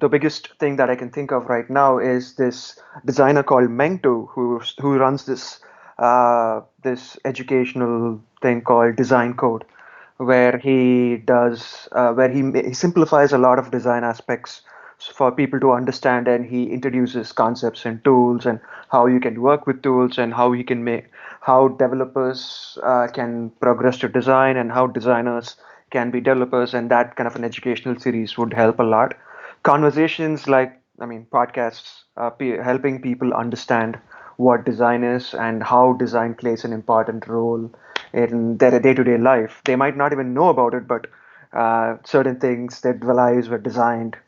the biggest thing that I can think of right now is this designer called Mengtu, who runs this educational thing called Design Code, where he simplifies a lot of design aspects for people to understand, and he introduces concepts and tools and how you can work with tools and how developers can progress to design and how designers can be developers, and that kind of an educational series would help a lot. Conversations like, I mean, podcasts, helping people understand what design is and how design plays an important role in their day-to-day life. They might not even know about it, but certain things, their lives were designed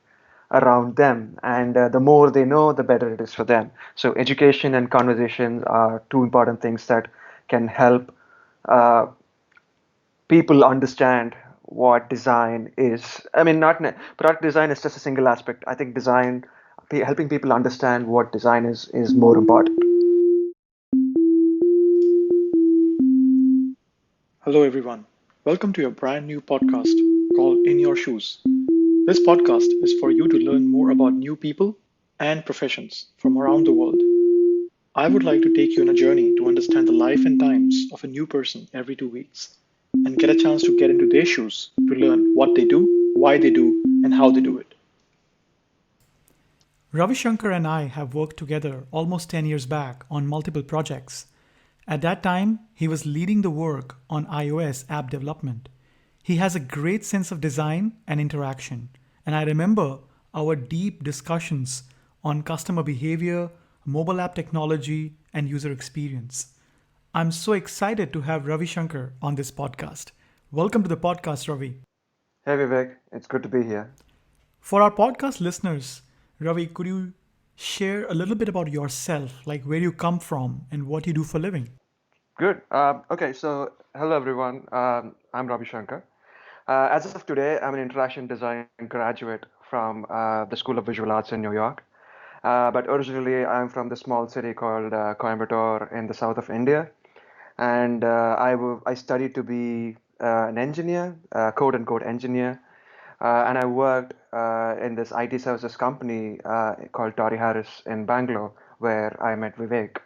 around them, and the more they know, the better it is for them. So education and conversation are two important things that can help uh, people understand what design is. I mean, not product design is just a single aspect. I think helping people understand what design is more important. Hello, everyone. Welcome to your brand new podcast called In Your Shoes. This podcast is for you to learn more about new people and professions from around the world. I would like to take you on a journey to understand the life and times of a new person every 2 weeks and get a chance to get into their shoes to learn what they do, why they do, and how they do it. Ravishankar and I have worked together almost 10 years back on multiple projects. At that time, he was leading the work on iOS app development. He has a great sense of design and interaction, and I remember our deep discussions on customer behavior, mobile app technology, and user experience. I'm so excited to have Ravi Shankar on this podcast. Welcome to the podcast, Ravi. Hey Vivek, it's good to be here. For our podcast listeners, Ravi, could you share a little bit about yourself, like where you come from and what you do for a living? Good. Okay, so hello everyone. I'm Ravishankar. As of today, I'm an interaction design graduate from the School of Visual Arts in New York. But originally, I'm from the small city called Coimbatore in the south of India. And I studied to be an engineer, quote unquote engineer. And I worked in this IT services company called Tori Harris in Bangalore, where I met Vivek.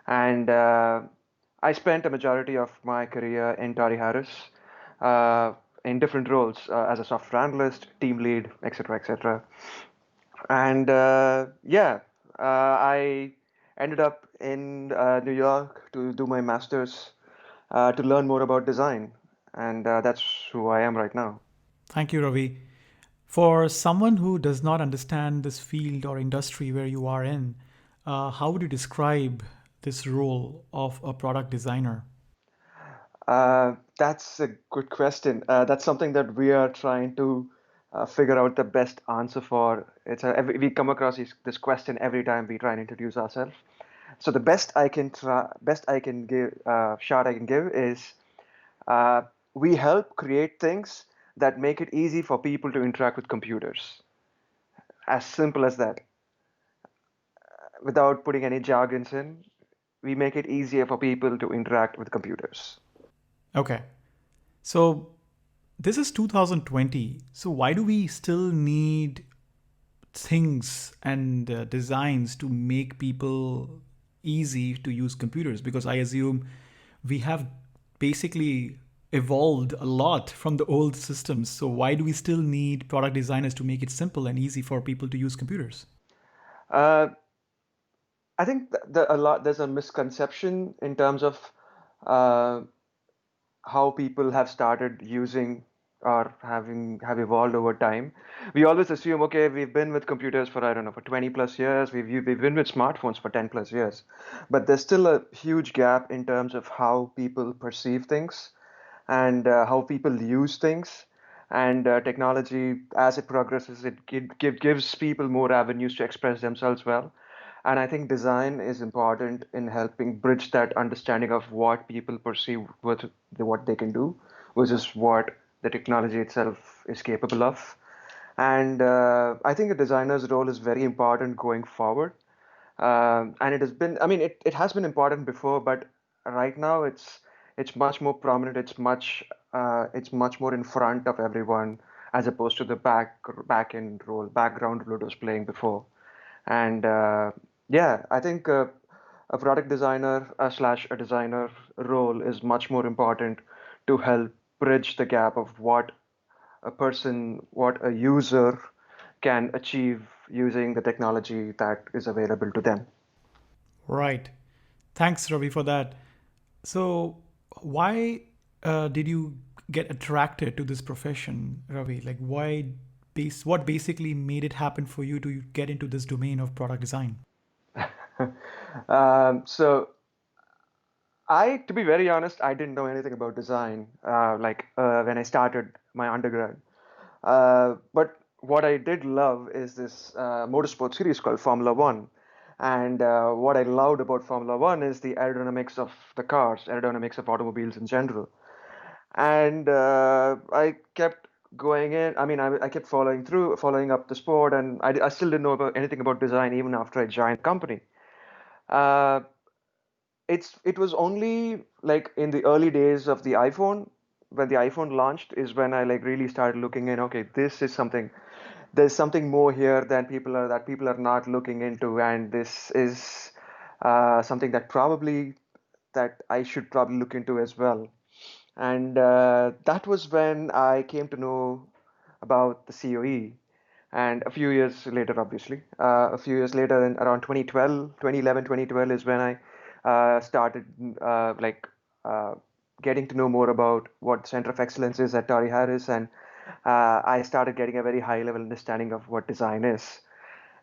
And I spent a majority of my career in Tori Harris uh, in different roles as a software analyst, team lead, etc., etc. And I ended up in New York to do my master's to learn more about design. And that's who I am right now. Thank you, Ravi. For someone who does not understand this field or industry where you are in, how would you describe this role of a product designer? That's a good question. That's something that we are trying to figure out the best answer for. We come across this question every time we try and introduce ourselves. So the best I can give, shot I can give is uh, we help create things that make it easy for people to interact with computers. As simple as that. Without putting any jargons in, we make it easier for people to interact with computers. Okay, so this is 2020. So why do we still need things and designs to make people easy to use computers? Because I assume we have basically evolved a lot from the old systems. So why do we still need product designers to make it simple and easy for people to use computers? Uh, I think there's a misconception in terms of uh, how people have started using or have evolved over time. We always assume, okay, we've been with computers for, I don't know, for 20 plus years. We've been with smartphones for 10 plus years, but there's still a huge gap in terms of how people perceive things and how people use things. And technology, as it progresses, gives people more avenues to express themselves well. And I think design is important in helping bridge that understanding of what people perceive with what they can do versus what the technology itself is capable of. And I think a designer's role is very important going forward. And it has been, I mean, it has been important before, but right now it's much more prominent. It's much more in front of everyone, as opposed to the background role it was playing before. And yeah, I think a product designer slash a designer role is much more important to help bridge the gap of what a user can achieve using the technology that is available to them. Right. Thanks, Ravi, for that. So, why did you get attracted to this profession, Ravi? Like, what basically made it happen for you to get into this domain of product design? So to be very honest, I didn't know anything about design when I started my undergrad. But what I did love is this motorsport series called Formula One. And what I loved about Formula One is the aerodynamics of the cars, aerodynamics of automobiles in general. And I kept going in. I mean, I kept following up the sport, and I still didn't know about anything about design even after I joined the company. Uh, it was only like in the early days of the iPhone, when the iPhone launched, is when I like really started looking in, okay, this is something, there's something more here than people are not looking into, and this is something that I should probably look into as well. And that was when I came to know about the COE. And a few years later, obviously, a few years later, in around 2012 is when I started uh, getting to know more about what Center of Excellence is at Tari Harris, and I started getting a very high level understanding of what design is.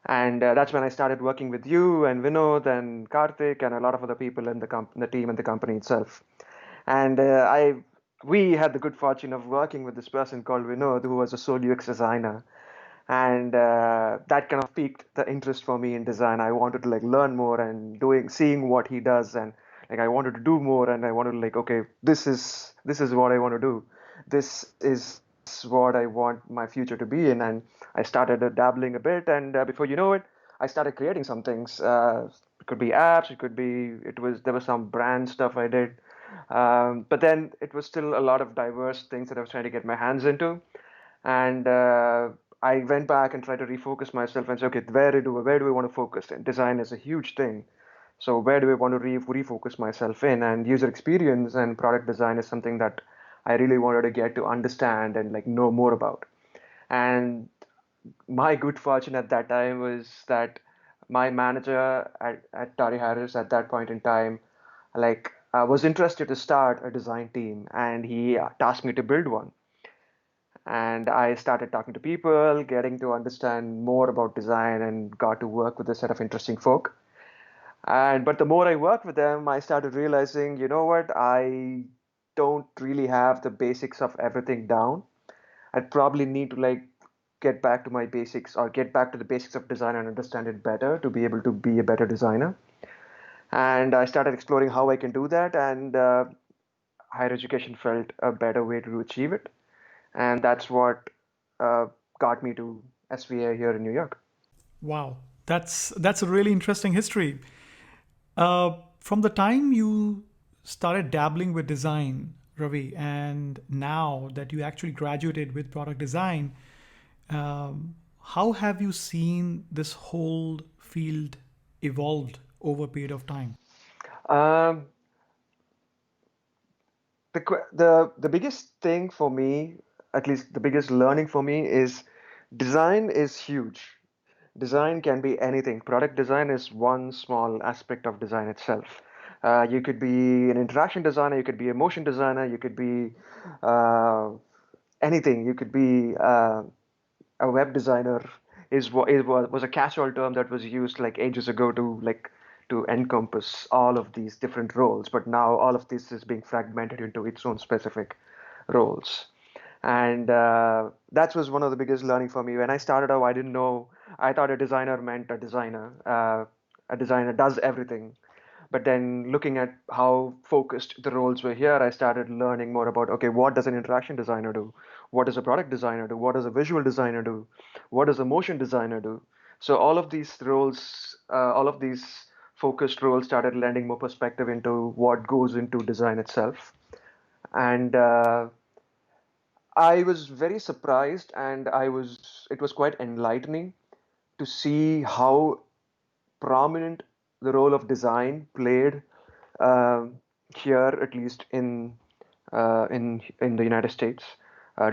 And that's when I started working with you and Vinod and Karthik and a lot of other people in the team and the company itself. And we had the good fortune of working with this person called Vinod, who was a sole UX designer, and that kind of piqued the interest for me in design. I wanted to like learn more and seeing what he does, and like I wanted to do more, and I wanted to like, okay, this is what I want to do. This is what I want my future to be in, and I started dabbling a bit, and before you know it, I started creating some things. It could be apps, there was some brand stuff I did, but then it was still a lot of diverse things that I was trying to get my hands into. And I went back and tried to refocus myself and say, okay, where do I want to focus? And design is a huge thing. So where do I want to refocus myself in? And user experience and product design is something that I really wanted to get to understand and like know more about. And my good fortune at that time was that my manager at Tari Harris at that point in time, was interested to start a design team, and he tasked me to build one. And I started talking to people, getting to understand more about design, and got to work with a set of interesting folk. And but the more I worked with them, I started realizing, you know what, I don't really have the basics of everything down. I'd probably need to like get back to my basics or get back to the basics of design and understand it better to be able to be a better designer. And I started exploring how I can do that, and higher education felt a better way to achieve it. And that's what uh, got me to SVA here in New York. Wow, that's a really interesting history. From the time you started dabbling with design, Ravi, and now that you actually graduated with product design, how have you seen this whole field evolved over a period of time? Um, the biggest thing for me, at least the biggest learning for me, is design is huge. Design can be anything. Product design is one small aspect of design itself. You could be an interaction designer, you could be a motion designer, you could be uh, anything. You could be a web designer was a catch-all term that was used like ages ago to encompass all of these different roles, but now all of this is being fragmented into its own specific roles. And that was one of the biggest learning for me. When I started out, I didn't know. I thought a designer meant a designer. A designer does everything. But then looking at how focused the roles were here, I started learning more about, okay, what does an interaction designer do? What does a product designer do? What does a visual designer do? What does a motion designer do? So all of these focused roles started lending more perspective into what goes into design itself. And I was very surprised, and it was quite enlightening to see how prominent the role of design played um here, at least in the United States.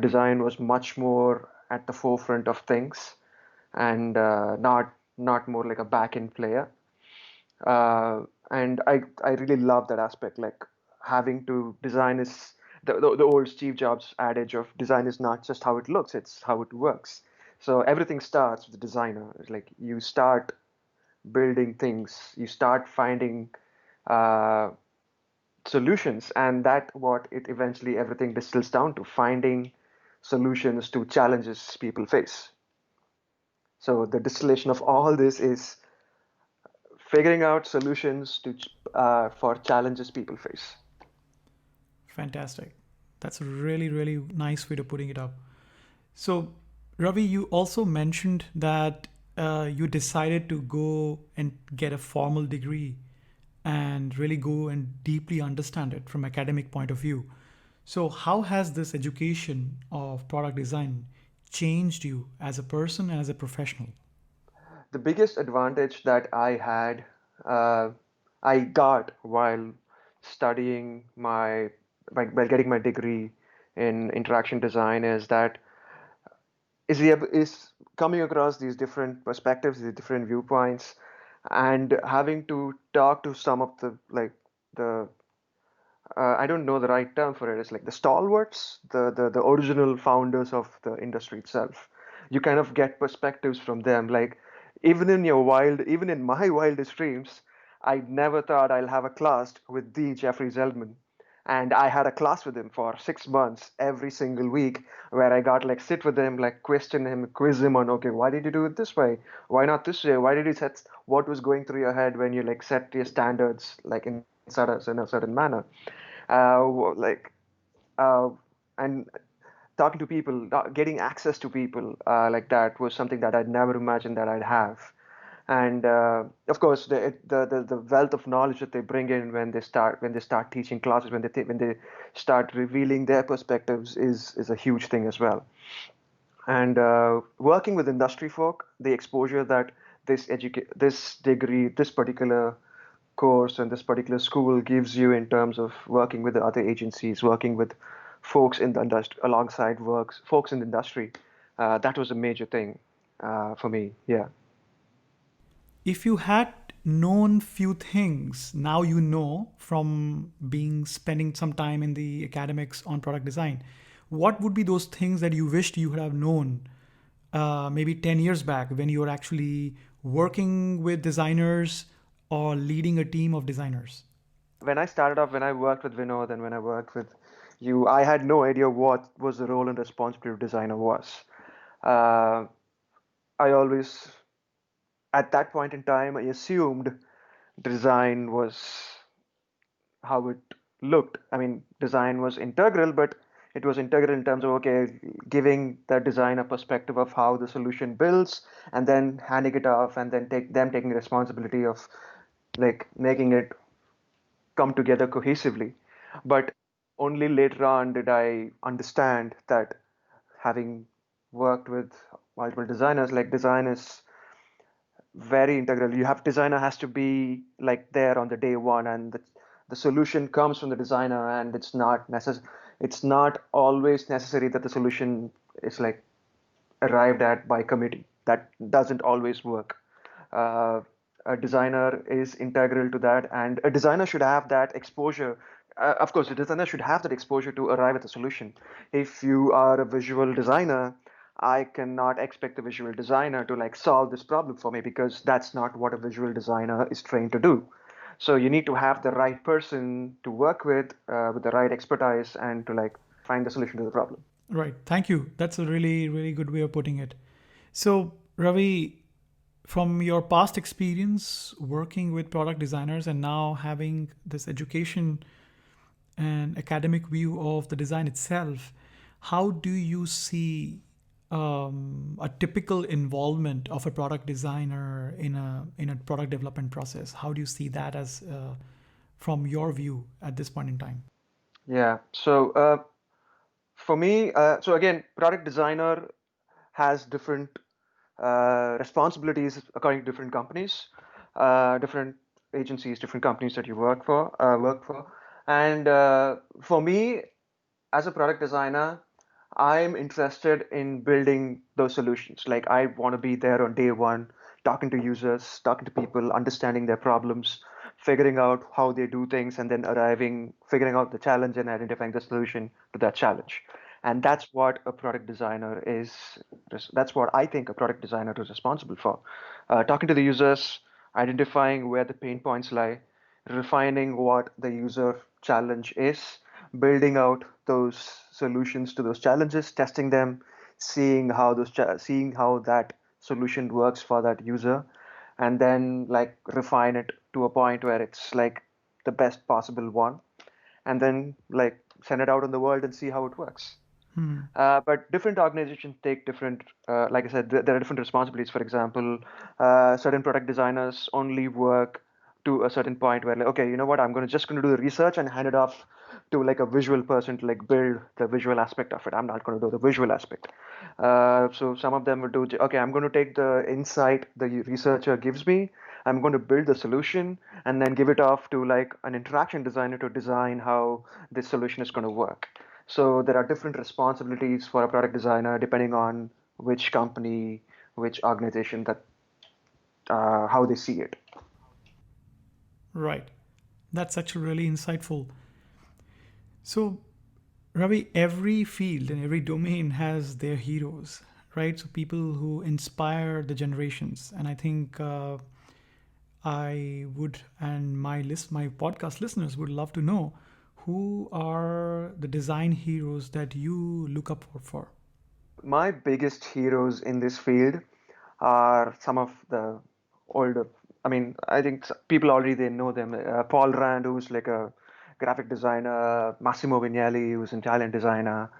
Design was much more at the forefront of things, and not more like a back end player. And I really love that aspect, like having to design is the old Steve Jobs adage of design is not just how it looks, it's how it works. So everything starts with the designer. It's like you start building things, you start finding uh, solutions, and that what it eventually everything distills down to finding solutions to challenges people face. So the distillation of all this is figuring out solutions to for challenges people face. Fantastic. That's a really, really nice way to putting it up. So, Ravi, you also mentioned that you decided to go and get a formal degree and really go and deeply understand it from academic point of view. So, how has this education of product design changed you as a person and as a professional? The biggest advantage that uh, I got while studying while getting my degree in interaction design is that is coming across these different perspectives, these different viewpoints, and having to talk to some of the I don't know the right term for it. It's like the stalwarts, the original founders of the industry itself. You kind of get perspectives from them. Like even in my wildest dreams, I never thought I'll have a class with the Jeffrey Zeldman. And I had a class with him for 6 months every single week where I got like sit with him, like question him, quiz him on, okay, why did you do it this way? Why not this way? Why did you set what was going through your head when you like set your standards like in a certain manner? Like uh, and talking to people, getting access to people like that was something that I'd never imagined that I'd have. And of course, the wealth of knowledge that they bring in when they start teaching classes, when they start revealing their perspectives is a huge thing as well. And working with industry folk, the exposure that this degree, this particular course and this particular school gives you in terms of working with the other agencies, working with folks in the industry, alongside works folks in the industry, that was a major thing for me. Yeah. If you had known few things now you know from being spending some time in the academics on product design, what would be those things that you wished you would have known maybe 10 years back when you were actually working with designers or leading a team of designers? When I started off, when I worked with Vinod and when I worked with you, I had no idea what was the role and responsibility of designer was. Uh, I always, at that point in time, I assumed design was how it looked. I mean, design was integral, but it was integral in terms of, okay, giving the designer perspective of how the solution builds, and then handing it off, and then taking responsibility of like making it come together cohesively. But only later on did I understand that, having worked with multiple designers, like design is very integral. You have designer has to be like there on the day one, and the solution comes from the designer, and it's not always necessary that the solution is like arrived at by committee. That doesn't always work. Uh, a designer is integral to that, and a designer should have that exposure. Of course, a designer should have that exposure to arrive at the solution. If you are a visual designer, I cannot expect a visual designer to like solve this problem for me because that's not what a visual designer is trained to do. So you need to have the right person to work with the right expertise, and to like find the solution to the problem. Right. Thank you. That's a really, really good way of putting it. So, Ravi, from your past experience working with product designers and now having this education and academic view of the design itself, how do you see a typical involvement of a product designer in a product development process? How do you see that as from your view at this point in time? Yeah. So For me, so again, product designer has different responsibilities according to different companies, different agencies, different companies that you work for. And for me, as a product designer, I'm interested in building those solutions. Like I want to be there on day one, talking to users, talking to people, understanding their problems, figuring out how they do things, and then figuring out the challenge and identifying the solution to that challenge. And that's what a product designer is. That's what I think a product designer is responsible for. Talking to the users, identifying where the pain points lie, refining what the user challenge is, building out those solutions to those challenges, testing them, seeing how that solution works for that user, and then like refine it to a point where it's like the best possible one, and then like send it out in the world and see how it works. But different organizations take different, like I said, there are different responsibilities. For example, certain product designers only work to a certain point where, like, okay, you know what, just going to do the research and hand it off to like a visual person to like build the visual aspect of it. I'm not going to do the visual aspect. So some of them will do, okay, I'm going to take the insight the researcher gives me. I'm going to build the solution and then give it off to like an interaction designer to design how this solution is going to work. So there are different responsibilities for a product designer depending on which company, which organization that how they see it. Right. That's actually really insightful. So, Ravi, every field and every domain has their heroes, right? So, people who inspire the generations. And I think I would, and my podcast listeners would love to know who are the design heroes that you look up for. My biggest heroes in this field are some of the older. I mean, I think people already they know them. Paul Rand, who's like a graphic designer, Massimo Vignelli, who's an Italian designer,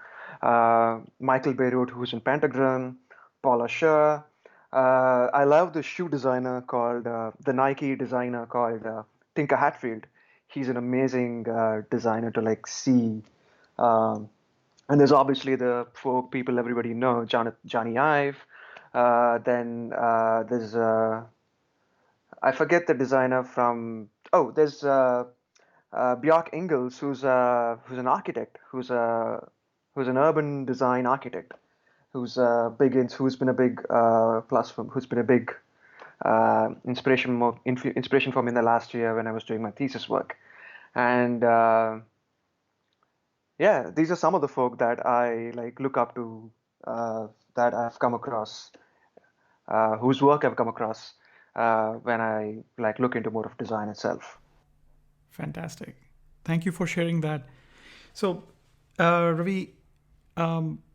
Michael Beirut, who's in Pentagram, Paula Scher. I love the shoe designer called the Nike designer called Tinker Hatfield. He's an amazing designer to like see. Um, and there's obviously the folk people everybody know, Johnny Ive. Then there's I forget the designer from. Oh, there's Björk Ingels, who's an architect, who's an urban design architect, who's been a big who's been a big inspiration for me in the last year when I was doing my thesis work, and yeah, these are some of the folk that I like look up to, that I've come across, whose work I've come across when I like look into more of design itself. Fantastic. Thank you for sharing that. So, Ravi,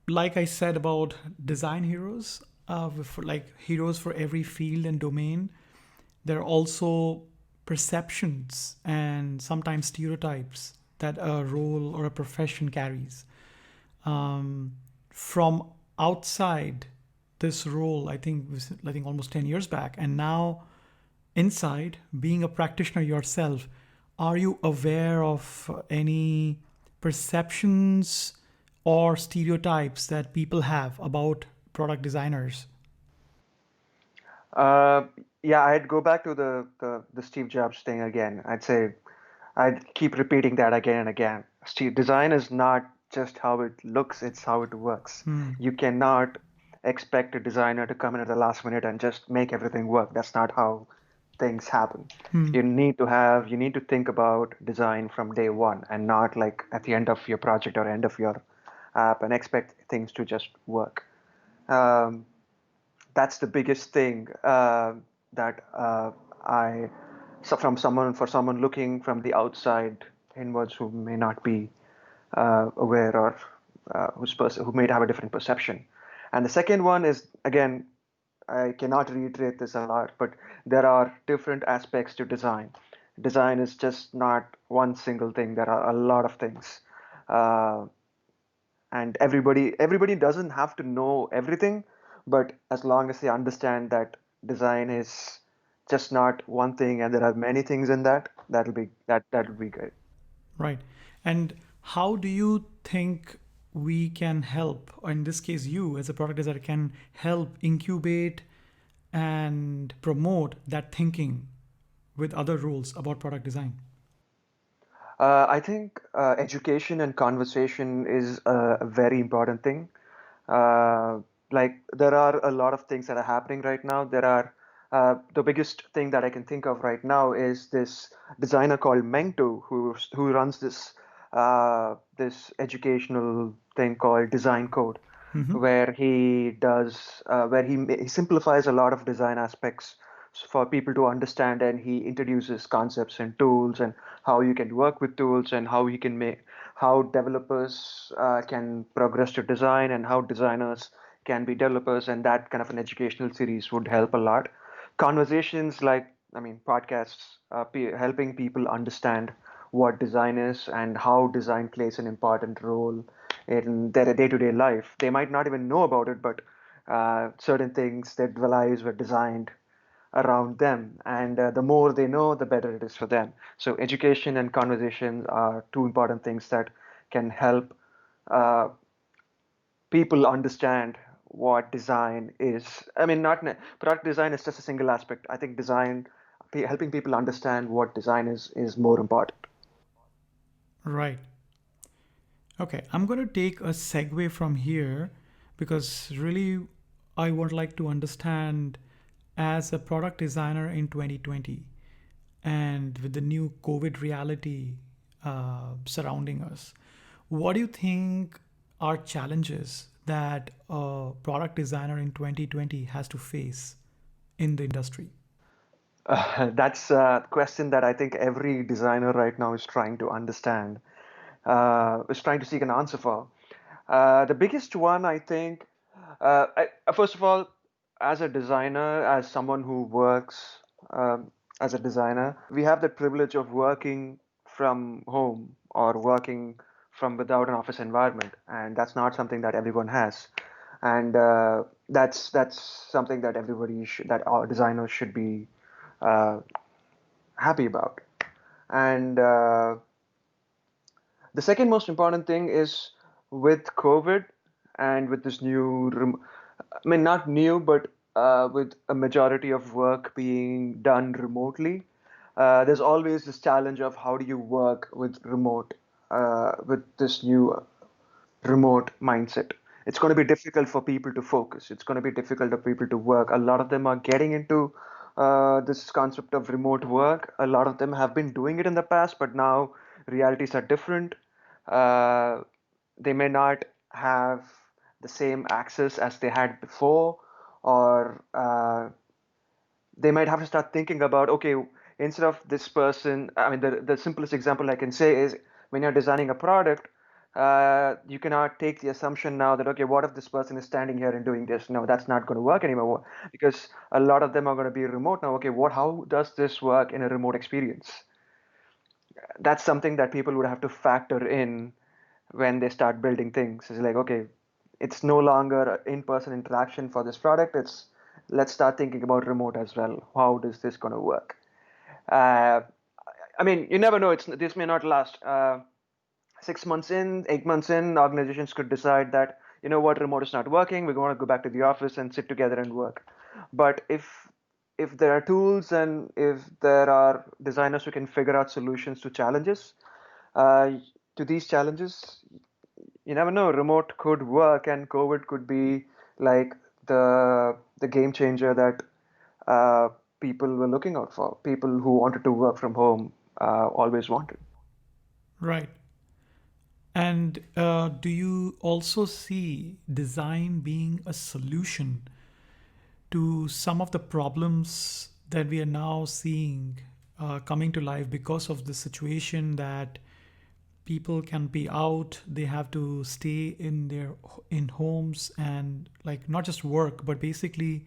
like I said about design heroes, for like heroes for every field and domain, there are also perceptions and sometimes stereotypes that a role or a profession carries. From outside this role, I think almost 10 years back, and now inside, being a practitioner yourself, are you aware of any perceptions or stereotypes that people have about product designers? Uh, yeah, I'd go back to the Steve Jobs thing again. I'd keep repeating that again and again. Design is not just how it looks, it's how it works. You cannot expect a designer to come in at the last minute and just make everything work. That's not how things happen. You need to think about design from day one and not like at the end of your project or end of your app and expect things to just work. Um, that's the biggest thing that I so from someone for someone looking from the outside inwards who may not be aware or who may have a different perception. And the second one is again, I cannot reiterate this a lot, but there are different aspects to design. Design is just not one single thing. There are a lot of things. Uh, and everybody doesn't have to know everything, but as long as they understand that design is just not one thing and there are many things in that, that'll be good. Right. And how do you think we can help, or in this case, you as a product designer can help incubate and promote that thinking with other rules about product design? I think education and conversation is a very important thing. Uh, like there are a lot of things that are happening right now. The biggest thing that I can think of right now is this designer called Mengtu who runs this educational thing called Design Code, where he simplifies a lot of design aspects for people to understand, and he introduces concepts and tools and how you can work with tools and how developers can progress to design and how designers can be developers, and that kind of an educational series would help a lot. Conversations like, I mean, podcasts, helping people understand what design is and how design plays an important role in their day-to-day life. They might not even know about it, but certain things, their lives were designed around them, and the more they know, the better it is for them. So education and conversation are two important things that can help uh, people understand what design is. I mean, not product design is just a single aspect. I think helping people understand what design is more important. Right. Okay, I'm going to take a segue from here because really I would like to understand as a product designer in 2020 and with the new COVID reality surrounding us, what do you think are challenges that a product designer in 2020 has to face in the industry? That's a question that I think every designer right now is trying to understand, is trying to seek an answer for. The biggest one, I think, first of all, as a designer, as someone who works as a designer, we have the privilege of working from home or working from without an office environment, and that's not something that everyone has. And that's something that that our designers should be uh, happy about. And the second most important thing is with COVID and with this I mean, not new, but with a majority of work being done remotely, there's always this challenge of how do you work with this new remote mindset. It's going to be difficult for people to focus. It's going to be difficult for people to work. A lot of them are getting into this concept of remote work. A lot of them have been doing it in the past, but now realities are different. Uh, they may not have the same access as they had before, or they might have to start thinking about, okay, instead of this person, I mean, the simplest example I can say is when you're designing a product, you cannot take the assumption now that, okay, what if this person is standing here and doing this? No, that's not going to work anymore because a lot of them are going to be remote now. Okay, how does this work in a remote experience? That's something that people would have to factor in when they start building things. It's like, okay, it's no longer in-person interaction for this product. Let's start thinking about remote as well. How does this going to work? Uh, I mean, you never know. This may not last. 6 months in, 8 months in, organizations could decide that, you know what, remote is not working. We're going to go back to the office and sit together and work. But if there are tools and if there are designers who can figure out solutions uh, to these challenges, you never know. Remote could work, and COVID could be like the game changer that uh, people were looking out for. People who wanted to work from home always wanted. Right. And do you also see design being a solution to some of the problems that we are now seeing coming to life because of the situation that people can be out, they have to stay in their in homes and like not just work but basically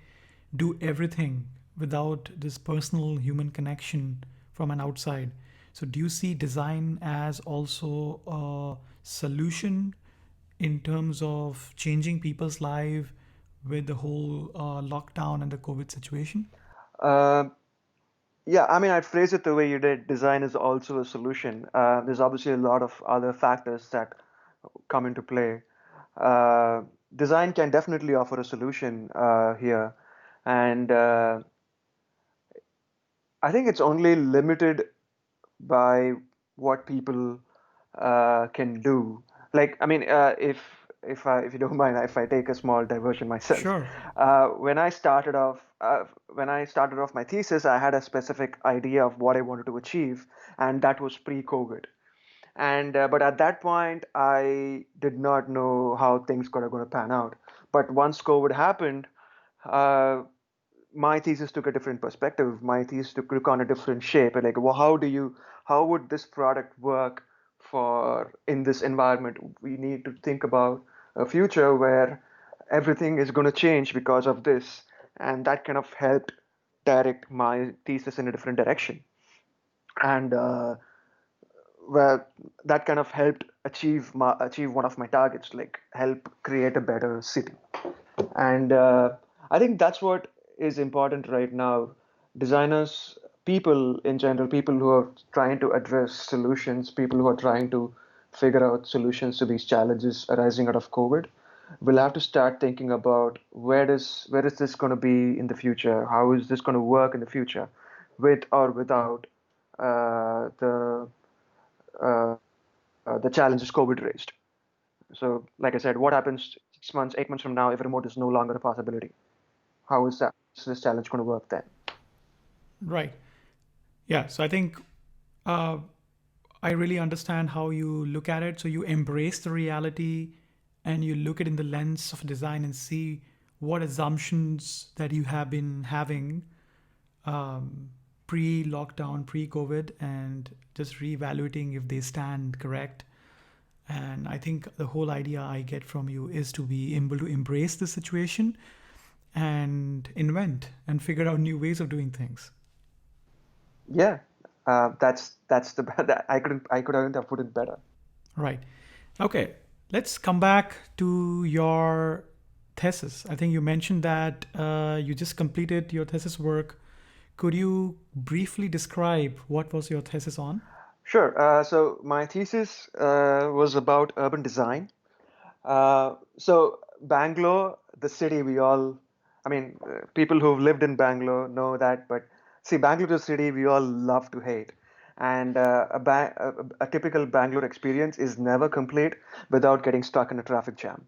do everything without this personal human connection from an outside. So do you see design as also a solution in terms of changing people's life with the whole lockdown and the COVID situation? Uh, yeah, I mean, I'd phrase it the way you did. Design is also a solution. There's obviously a lot of other factors that come into play. uh, design can definitely offer a solution here, and I think it's only limited by what people can do. Like, I mean, if you don't mind, if I take a small diversion myself, Sure. when I started off my thesis, I had a specific idea of what I wanted to achieve, and that was pre-COVID. And but at that point, I did not know how things were going to pan out. But once COVID happened, uh, my thesis took a different perspective. My thesis took on a different shape. Like, well, how would this product work for in this environment? We need to think about a future where everything is going to change because of this, and that kind of helped direct my thesis in a different direction. And well, that kind of helped achieve one of my targets, like help create a better city. And I think that's what is important right now. Designers, people in general, people who are trying to address solutions, people who are trying to figure out solutions to these challenges arising out of COVID, will have to start thinking about where is this going to be in the future? How is this going to work in the future, with or without the challenges COVID raised. So, like I said, what happens 6 months, 8 months from now if remote is no longer a possibility? How is this challenge going to work then? Right. Yeah. So I think uh, I really understand how you look at it. So you embrace the reality and you look at it in the lens of design and see what assumptions that you have been having pre lockdown, pre COVID, and just reevaluating if they stand correct. And I think the whole idea I get from you is to be able to embrace the situation and invent and figure out new ways of doing things. Yeah, that's the that I couldn't have put it better. Right. Okay. Let's come back to your thesis. I think you mentioned that you just completed your thesis work. Could you briefly describe what was your thesis on? Sure. So my thesis was about urban design. So Bangalore, the city we all, I mean, people who've lived in Bangalore know that, but see, Bangalore is a city we all love to hate. And a typical Bangalore experience is never complete without getting stuck in a traffic jam.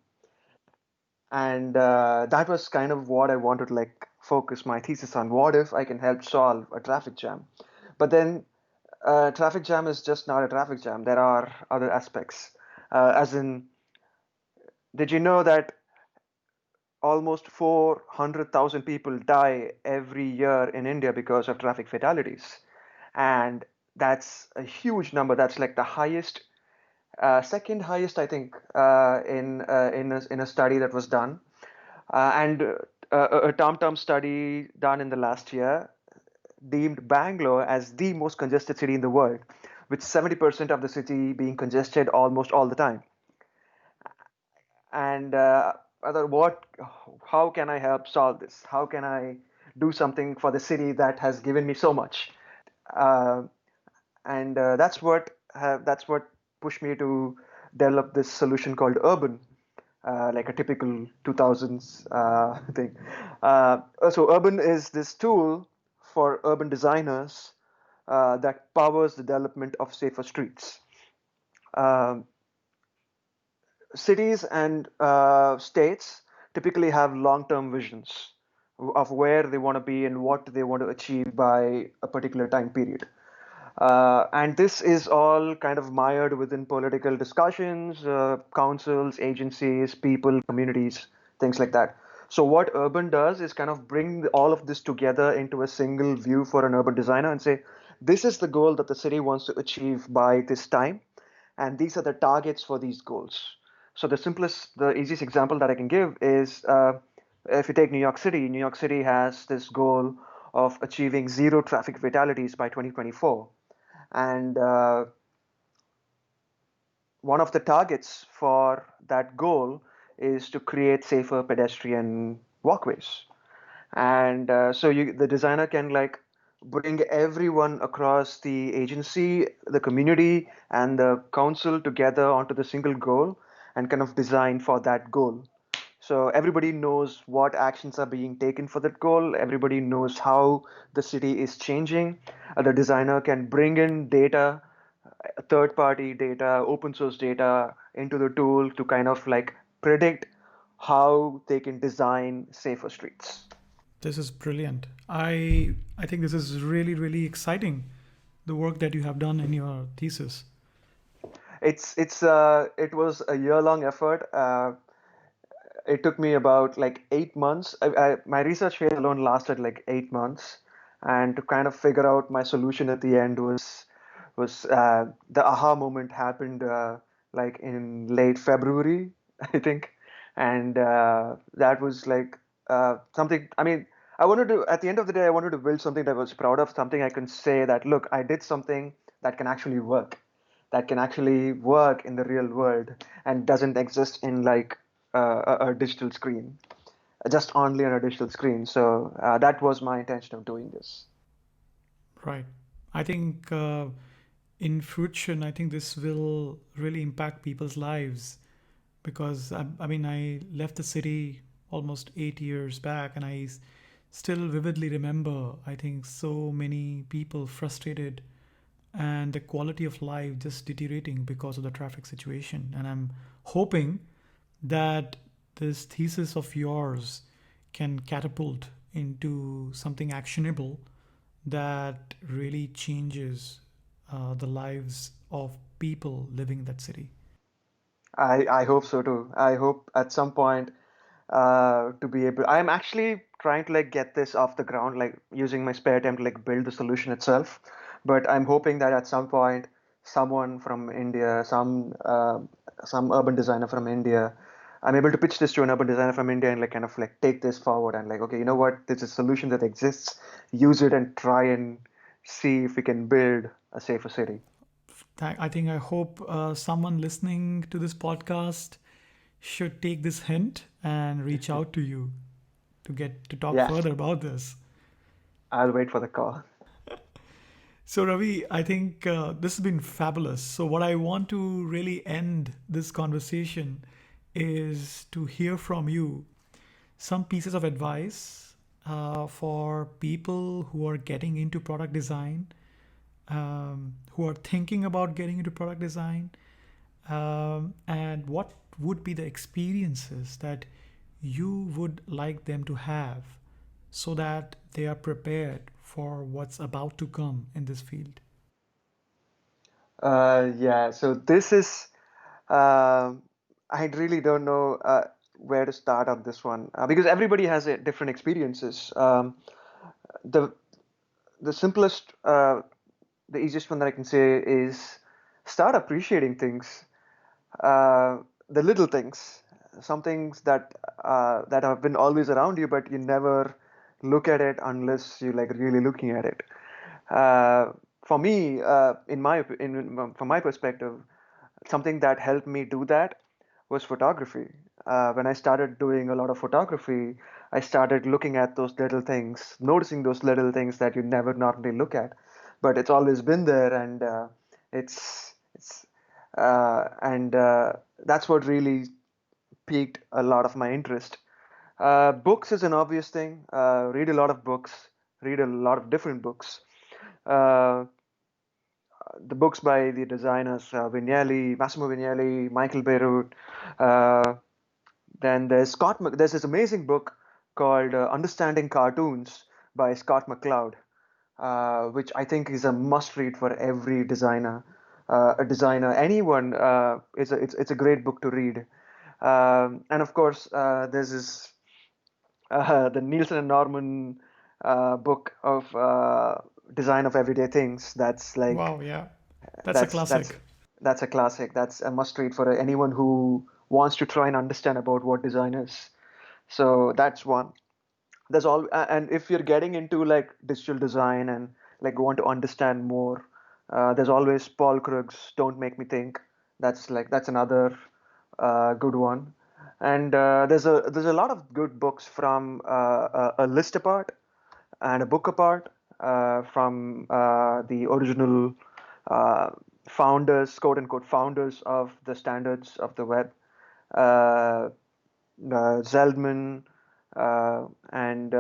And that was kind of what I wanted to like focus my thesis on. What if I can help solve a traffic jam? But then traffic jam is just not a traffic jam. There are other aspects. As in, did you know that almost 400,000 people die every year in India because of traffic fatalities? And that's a huge number. That's like the highest, second highest, I think, in a study that was done. And a TomTom study done in the last year deemed Bangalore as the most congested city in the world, with 70% of the city being congested almost all the time. And other what, how can I help solve this? How can I do something for the city that has given me so much? Uh, and that's what pushed me to develop this solution called Urban, like a typical 2000s thing. So Urban is this tool for urban designers that powers the development of safer streets. Um Cities and states typically have long-term visions of where they want to be and what they want to achieve by a particular time period. And this is all kind of mired within political discussions, councils, agencies, people, communities, things like that. So what Urban does is kind of bring all of this together into a single view for an urban designer and say, this is the goal that the city wants to achieve by this time, and these are the targets for these goals. So the easiest example that I can give is if you take New York City. New York City has this goal of achieving zero traffic fatalities by 2024, and one of the targets for that goal is to create safer pedestrian walkways. And the designer can like bring everyone across the agency, the community, and the council together onto the single goal, and kind of design for that goal. So everybody knows what actions are being taken for that goal. Everybody knows how the city is changing. The designer can bring in data, third party data, open source data into the tool to kind of like predict how they can design safer streets. This is brilliant. I think this is really really exciting. The work that you have done in your thesis. It was a year long effort. It took me about like 8 months. My research phase alone lasted like 8 months, and to kind of figure out my solution at the end was the aha moment happened like in late February, I think, and that was like something. I mean, I wanted to at the end of the day, I wanted to build something that I was proud of, something I can say that look, I did something that can actually work, that can actually work in the real world and doesn't exist in like a digital screen, just only on a digital screen. So that was my intention of doing this. Right. I think in fruition, I think this will really impact people's lives because I mean, I left the city almost 8 years back and still vividly remember, I think, so many people frustrated and the quality of life just deteriorating because of the traffic situation. And I'm hoping that this thesis of yours can catapult into something actionable that really changes the lives of people living in that city. I hope so too. I hope at some point to be able. I'm actually trying to like get this off the ground, like using my spare time to like build the solution itself. But I'm hoping that at some point, someone from India, some urban designer from India, I'm able to pitch this to an urban designer from India and like kind of like take this forward and like, okay, you know what? This is a solution that exists. Use it and try and see if we can build a safer city. I think I hope someone listening to this podcast should take this hint and reach out to you to get to talk Yeah, further about this. I'll wait for the call. So, Ravi, I think this has been fabulous. So, what I want to really end this conversation is to hear from you some pieces of advice for people who are getting into product design, who are thinking about getting into product design, and what would be the experiences that you would like them to have so that they are prepared for what's about to come in this field. Yeah, so this is, I really don't know where to start on this one because everybody has different experiences. The the simplest, the easiest one that I can say is start appreciating things, the little things, some things that have been always around you, but you never look at it unless you like really looking at it. For me, from my perspective, something that helped me do that was photography. When I started doing a lot of photography, I started looking at those little things, noticing those little things that you never normally look at, but it's always been there, and it's and that's what really piqued a lot of my interest. Books is an obvious thing. Read a lot of books. Read a lot of different books. Uh, the books by the designers Vignelli, Massimo Vignelli, Michael Beirut. Uh, then there's this amazing book called Understanding Cartoons by Scott McCloud, which I think is a must read for every designer. A designer, anyone, it's a great book to read. And of course, there's this the Nielsen and Norman book of design of everyday things. That's like Wow, yeah. That's a that's that's classic. that's a classic. That's a must read for anyone who wants to try and understand about what design is. So that's one. And if you're getting into like digital design and like want to understand more, there's always Paul Krug's Don't Make Me Think. That's another good one. And there's a lot of good books from a list apart and a book apart from the original uh, founders, quote unquote, founders of the standards of the web. uh, Zeldman, and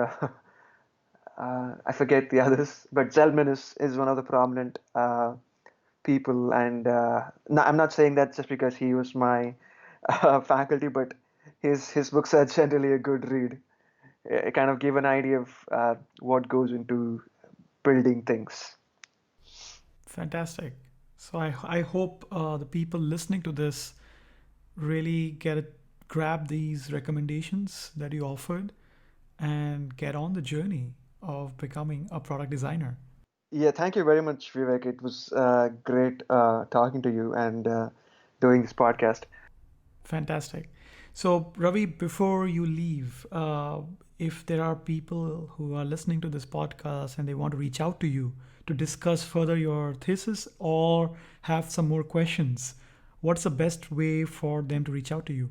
I forget the others, but Zeldman is one of the prominent people. And no, I'm not saying that just because he was my faculty, but his books are generally a good read. It kind of give an idea of what goes into building things. Fantastic. So I hope the people listening to this really grab these recommendations that you offered and get on the journey of becoming a product designer. Yeah, thank you very much, Vivek. It was great talking to you and doing this podcast. Fantastic. So, Ravi, before you leave, if there are people who are listening to this podcast and they want to reach out to you to discuss further your thesis or have some more questions, what's the best way for them to reach out to you?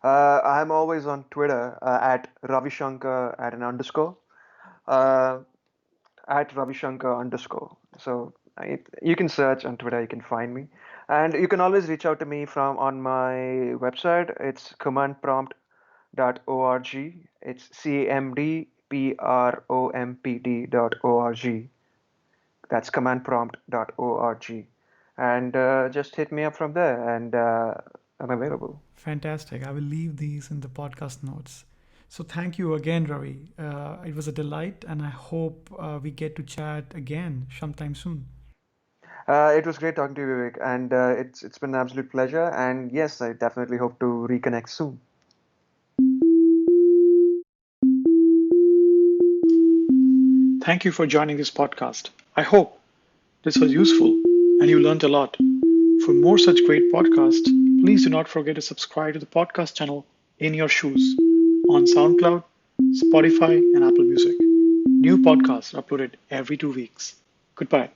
I'm always on Twitter at Ravishanker at an underscore. Uh, at Ravishankar underscore. So you can search on Twitter, you can find me. And you can always reach out to me from on my website. It's commandprompt.org. It's CMDPROMPT.org. That's commandprompt.org. And just hit me up from there, and I'm available. Fantastic. I will leave these in the podcast notes. So, thank you again, Ravi. It was a delight, and I hope we get to chat again sometime soon. It was great talking to you, Vivek, and it's been an absolute pleasure. And yes, I definitely hope to reconnect soon. Thank you for joining this podcast. I hope this was useful and you learned a lot. For more such great podcasts, please do not forget to subscribe to the podcast channel In Your Shoes on SoundCloud, Spotify, and Apple Music. New podcasts are uploaded every 2 weeks. Goodbye.